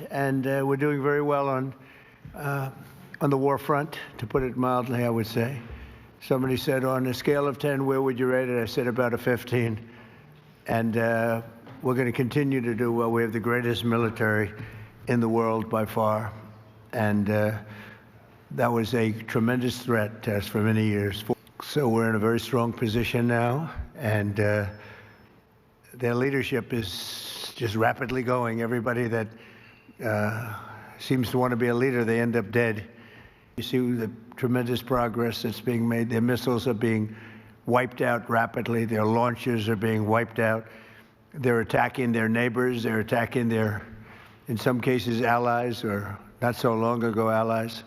important, and we're doing very well on the war front, to put it mildly, I would say. Somebody said, on a scale of 10, where would you rate it? I said about a 15. And we're going to continue to do well. We have the greatest military in the world by far. And that was a tremendous threat to us for many years. So we're in a very strong position now. And their leadership is just rapidly going. Everybody that seems to want to be a leader, they end up dead. You see the tremendous progress that's being made. Their missiles are being wiped out rapidly. Their launchers are being wiped out. They're attacking their neighbors. They're attacking their, in some cases, allies, or not so long ago allies.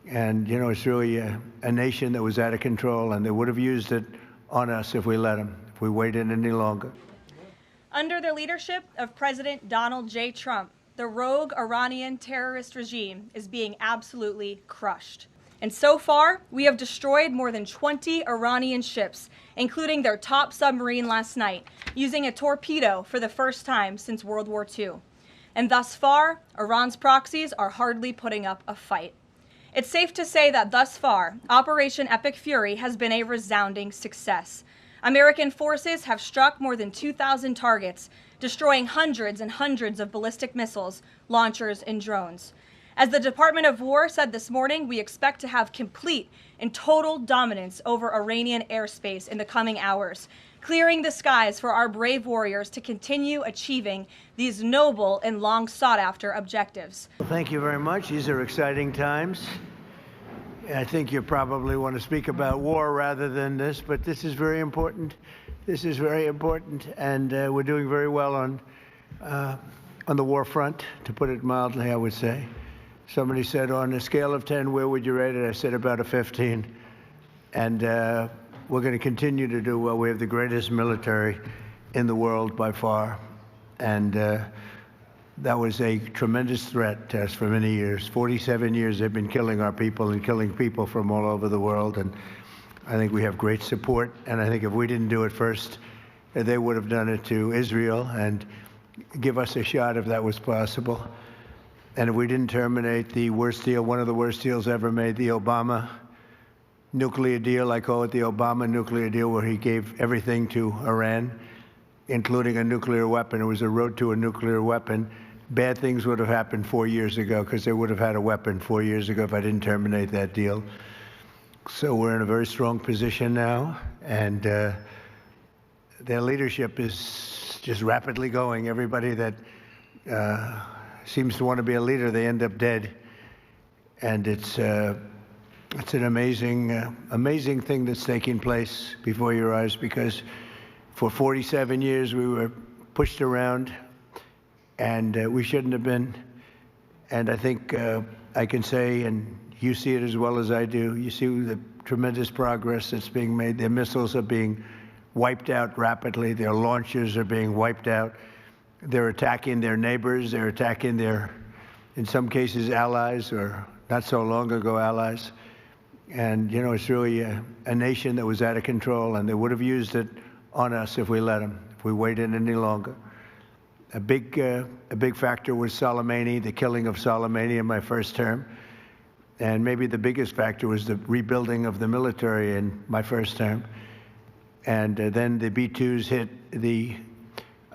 And, you know, it's really a nation that was out of control, and they would have used it on us if we let them, if we waited any longer. Under the leadership of President Donald J. Trump, the rogue Iranian terrorist regime is being absolutely crushed. And so far, we have destroyed more than 20 Iranian ships, including their top submarine last night, using a torpedo for the first time since World War II. And thus far, Iran's proxies are hardly putting up a fight. It's safe to say that thus far, Operation Epic Fury has been a resounding success. American forces have struck more than 2,000 targets, destroying hundreds and hundreds of ballistic missiles, launchers, and drones. As the Department of War said this morning, we expect to have complete and total dominance over Iranian airspace in the coming hours, clearing the skies for our brave warriors to continue achieving these noble and long sought-after objectives. Well, thank you very much. These are exciting times. I think you probably want to speak about war rather than this, but this is very important. This is very important, and we're doing very well on the war front, to put it mildly, I would say. Somebody said, on a scale of 10, where would you rate it? I said about a 15. And we're going to continue to do well. We have the greatest military in the world by far. And that was a tremendous threat to us for many years. 47 years they've been killing our people and killing people from all over the world. And I think we have great support. And I think if we didn't do it first, they would have done it to Israel and give us a shot if that was possible. And if we didn't terminate the worst deal, one of the worst deals ever made, the Obama nuclear deal, I call it the Obama nuclear deal, where he gave everything to Iran, including a nuclear weapon. It was a road to a nuclear weapon. Bad things would have happened 4 years ago, because they would have had a weapon 4 years ago if I didn't terminate that deal. So we're in a very strong position now, and their leadership is just rapidly going. Everybody that seems to want to be a leader, they end up dead. And it's an amazing thing that's taking place before your eyes, because for 47 years we were pushed around, and we shouldn't have been. And I think I can say, and you see it as well as I do, you see the tremendous progress that's being made. Their missiles are being wiped out rapidly. Their launchers are being wiped out. They're attacking their neighbors. They're attacking their, in some cases, allies, or not so long ago allies. And, you know, it's really a nation that was out of control, and they would have used it on us if we let them, if we waited any longer. A big factor was Soleimani, the killing of Soleimani in my first term. And maybe the biggest factor was the rebuilding of the military in my first term. And then the B-2s hit the,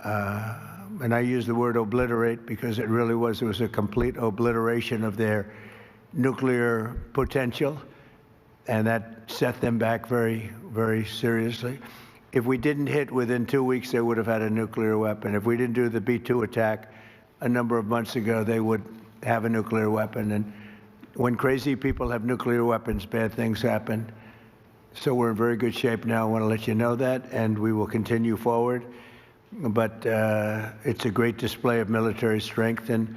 and I use the word obliterate because it really was, it was a complete obliteration of their nuclear potential. And that set them back very, very seriously. If we didn't hit within 2 weeks, they would have had a nuclear weapon. If we didn't do the B-2 attack a number of months ago, they would have a nuclear weapon. And when crazy people have nuclear weapons, bad things happen. So we're in very good shape now. I want to let you know that, and we will continue forward. But it's a great display of military strength, and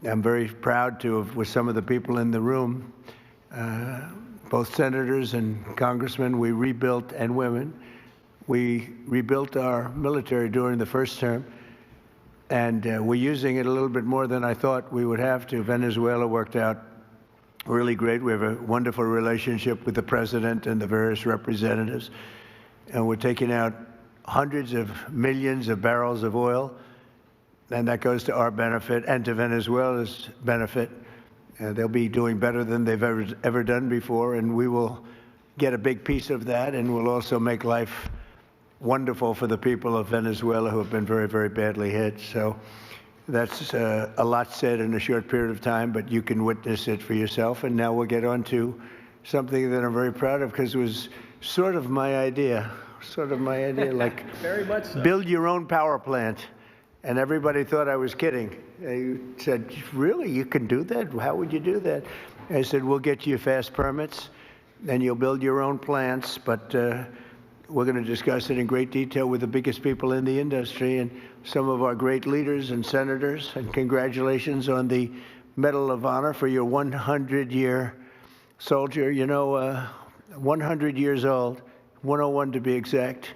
I'm very proud to have, with some of the people in the room, both senators and congressmen, we rebuilt, and women, we rebuilt our military during the first term, and we're using it a little bit more than I thought we would have to. Venezuela worked out really great. We have a wonderful relationship with the president and the various representatives, and we're taking out hundreds of millions of barrels of oil and that goes to our benefit and to Venezuela's benefit. They'll be doing better than they've ever done before, and we will get a big piece of that, and we'll also make life wonderful for the people of Venezuela who have been very, very badly hit. So that's a lot said in a short period of time, but you can witness it for yourself. And now we'll get on to something that I'm very proud of, because it was sort of my idea, like very much so. Build your own power plant. And everybody thought I was kidding. They said, really, you can do that? How would you do that? I said, we'll get you fast permits, and you'll build your own plants, but we're going to discuss it in great detail with the biggest people in the industry and some of our great leaders and senators. And congratulations on the Medal of Honor for your 100-year soldier. You know, 100 years old, 101 to be exact.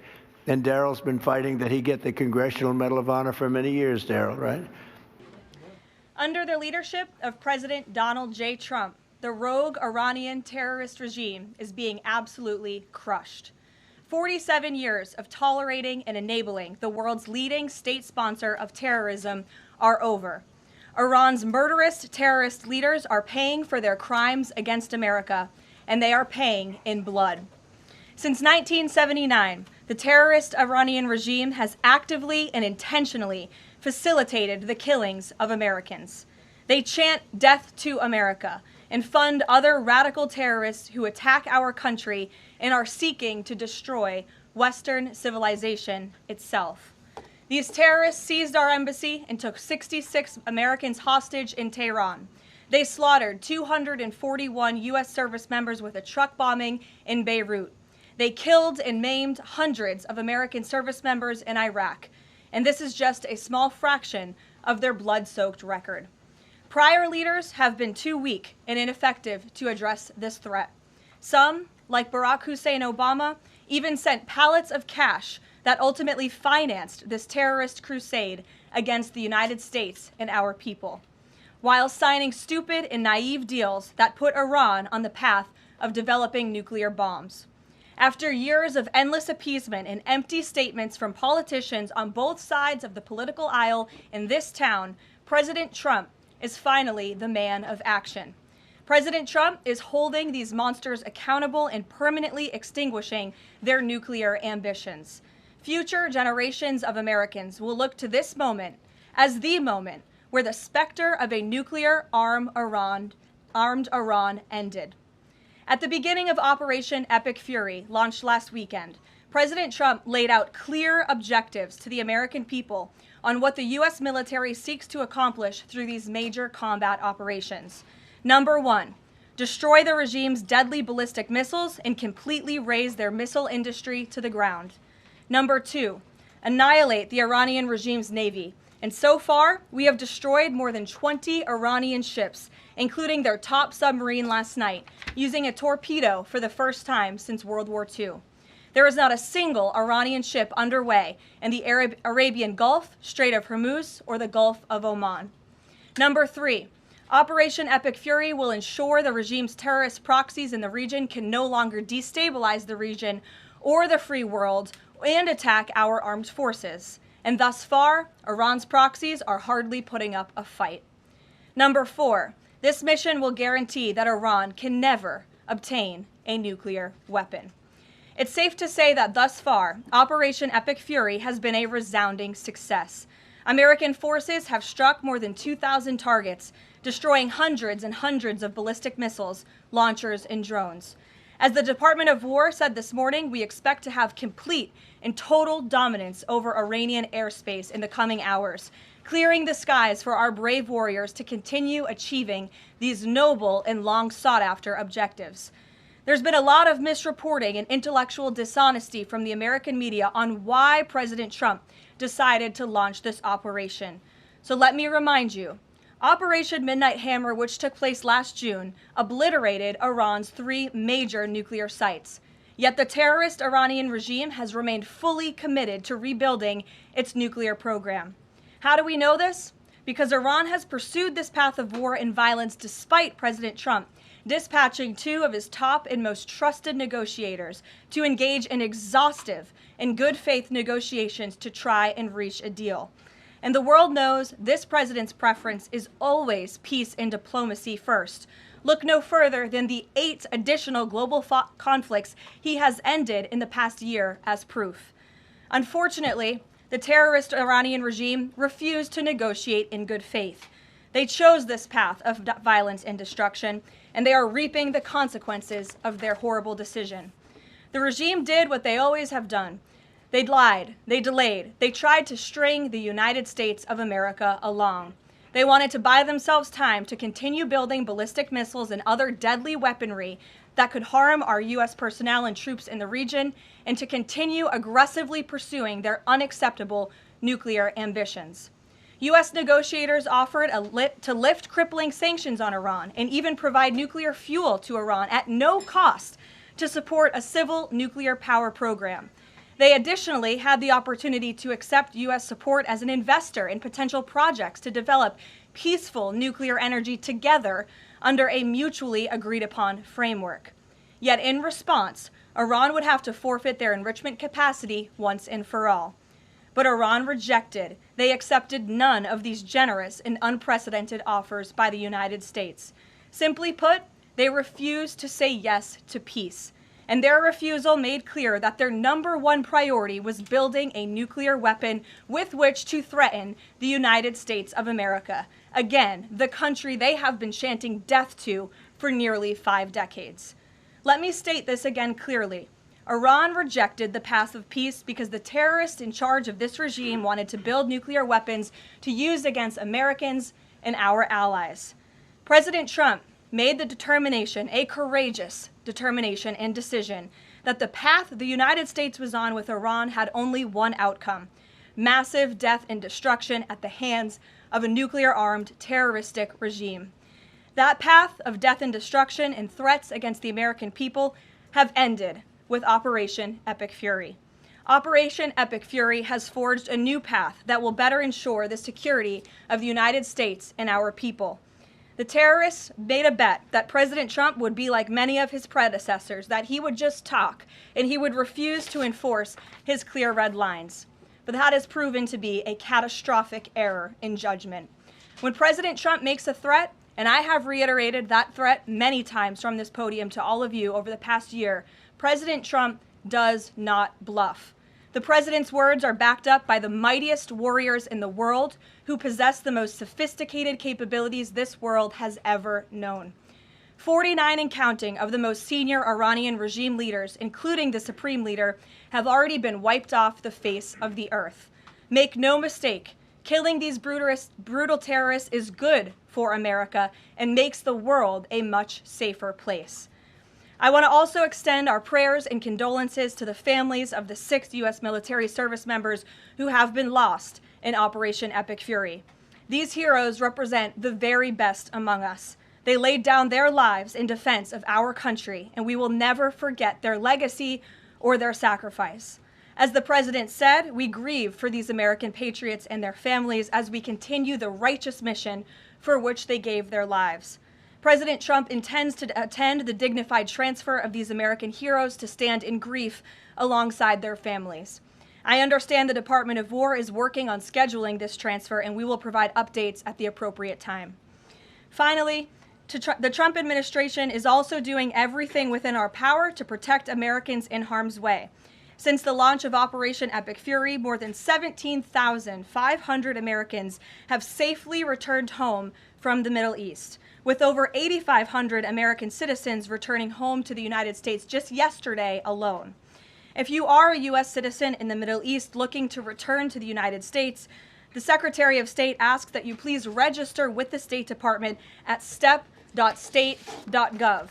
And Daryl's been fighting that he get the Congressional Medal of Honor for many years, Daryl, right? Under the leadership of President Donald J. Trump, the rogue Iranian terrorist regime is being absolutely crushed. 47 years of tolerating and enabling the world's leading state sponsor of terrorism are over. Iran's murderous terrorist leaders are paying for their crimes against America, and they are paying in blood. Since 1979, the terrorist Iranian regime has actively and intentionally facilitated the killings of Americans. They chant death to America and fund other radical terrorists who attack our country and are seeking to destroy Western civilization itself. These terrorists seized our embassy and took 66 Americans hostage in Tehran. They slaughtered 241 U.S. service members with a truck bombing in Beirut. They killed and maimed hundreds of American service members in Iraq, and this is just a small fraction of their blood-soaked record. Prior leaders have been too weak and ineffective to address this threat. Some, like Barack Hussein Obama, even sent pallets of cash that ultimately financed this terrorist crusade against the United States and our people, while signing stupid and naive deals that put Iran on the path of developing nuclear bombs. After years of endless appeasement and empty statements from politicians on both sides of the political aisle in this town, President Trump is finally the man of action. President Trump is holding these monsters accountable and permanently extinguishing their nuclear ambitions. Future generations of Americans will look to this moment as the moment where the specter of a nuclear-armed Iran ended. At the beginning of Operation Epic Fury, launched last weekend, President Trump laid out clear objectives to the American people on what the U.S. military seeks to accomplish through these major combat operations. Number one, destroy the regime's deadly ballistic missiles and completely raze their missile industry to the ground. Number two, annihilate the Iranian regime's navy. And so far, we have destroyed more than 20 Iranian ships, including their top submarine last night, using a torpedo for the first time since World War II. There is not a single Iranian ship underway in the Arabian Gulf, Strait of Hormuz, or the Gulf of Oman. Number three, Operation Epic Fury will ensure the regime's terrorist proxies in the region can no longer destabilize the region or the free world and attack our armed forces. And thus far, Iran's proxies are hardly putting up a fight. Number four, this mission will guarantee that Iran can never obtain a nuclear weapon. It's safe to say that thus far, Operation Epic Fury has been a resounding success. American forces have struck more than 2,000 targets, destroying hundreds and hundreds of ballistic missiles, launchers, and drones. As the Department of War said this morning, we expect to have complete and total dominance over Iranian airspace in the coming hours, clearing the skies for our brave warriors to continue achieving these noble and long sought-after objectives. There's been a lot of misreporting and intellectual dishonesty from the American media on why President Trump decided to launch this operation. So let me remind you, Operation Midnight Hammer, which took place last June, obliterated Iran's 3 major nuclear sites. Yet the terrorist Iranian regime has remained fully committed to rebuilding its nuclear program. How do we know this? Because Iran has pursued this path of war and violence despite President Trump dispatching 2 of his top and most trusted negotiators to engage in exhaustive and good faith negotiations to try and reach a deal. And the world knows this president's preference is always peace and diplomacy first. Look no further than the 8 additional global conflicts he has ended in the past year as proof. Unfortunately, the terrorist Iranian regime refused to negotiate in good faith. They chose this path of violence and destruction, and they are reaping the consequences of their horrible decision. The regime did what they always have done. They lied, they delayed, they tried to string the United States of America along. They wanted to buy themselves time to continue building ballistic missiles and other deadly weaponry that could harm our U.S. personnel and troops in the region, and to continue aggressively pursuing their unacceptable nuclear ambitions. U.S. negotiators offered to lift crippling sanctions on Iran and even provide nuclear fuel to Iran at no cost to support a civil nuclear power program. They additionally had the opportunity to accept U.S. support as an investor in potential projects to develop peaceful nuclear energy together under a mutually agreed upon framework. Yet in response, Iran would have to forfeit their enrichment capacity once and for all. But Iran rejected. They accepted none of these generous and unprecedented offers by the United States. Simply put, they refused to say yes to peace. And their refusal made clear that their number one priority was building a nuclear weapon with which to threaten the United States of America. Again, the country they have been chanting death to for nearly 5 decades. Let me state this again clearly. Iran rejected the path of peace because the terrorists in charge of this regime wanted to build nuclear weapons to use against Americans and our allies. President Trump made the determination, a courageous determination and decision, that the path the United States was on with Iran had only one outcome: massive death and destruction at the hands of a nuclear-armed terroristic regime. That path of death and destruction and threats against the American people have ended with Operation Epic Fury. Operation Epic Fury has forged a new path that will better ensure the security of the United States and our people. The terrorists made a bet that President Trump would be like many of his predecessors, that he would just talk and he would refuse to enforce his clear red lines. But that has proven to be a catastrophic error in judgment. When President Trump makes a threat, and I have reiterated that threat many times from this podium to all of you over the past year, President Trump does not bluff. The president's words are backed up by the mightiest warriors in the world who possess the most sophisticated capabilities this world has ever known. 49 and counting of the most senior Iranian regime leaders, including the supreme leader, have already been wiped off the face of the earth. Make no mistake, killing these brutal terrorists is good for America and makes the world a much safer place. I want to also extend our prayers and condolences to the families of the 6 U.S. military service members who have been lost in Operation Epic Fury. These heroes represent the very best among us. They laid down their lives in defense of our country, and we will never forget their legacy or their sacrifice. As the president said, we grieve for these American patriots and their families as we continue the righteous mission for which they gave their lives. President Trump intends to attend the dignified transfer of these American heroes to stand in grief alongside their families. I understand the Department of War is working on scheduling this transfer, and we will provide updates at the appropriate time. Finally, the Trump administration is also doing everything within our power to protect Americans in harm's way. Since the launch of Operation Epic Fury, more than 17,500 Americans have safely returned home from the Middle East, with over 8,500 American citizens returning home to the United States just yesterday alone. If you are a U.S. citizen in the Middle East looking to return to the United States, the Secretary of State asks that you please register with the State Department at step.state.gov.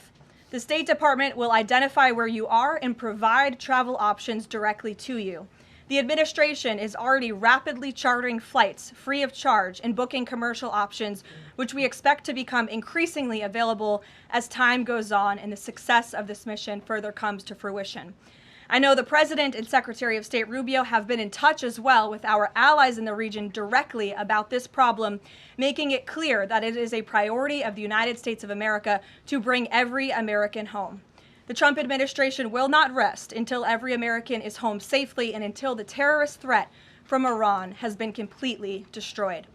The State Department will identify where you are and provide travel options directly to you. The administration is already rapidly chartering flights free of charge and booking commercial options, which we expect to become increasingly available as time goes on and the success of this mission further comes to fruition. I know the President and Secretary of State Rubio have been in touch as well with our allies in the region directly about this problem, making it clear that it is a priority of the United States of America to bring every American home. The Trump administration will not rest until every American is home safely and until the terrorist threat from Iran has been completely destroyed.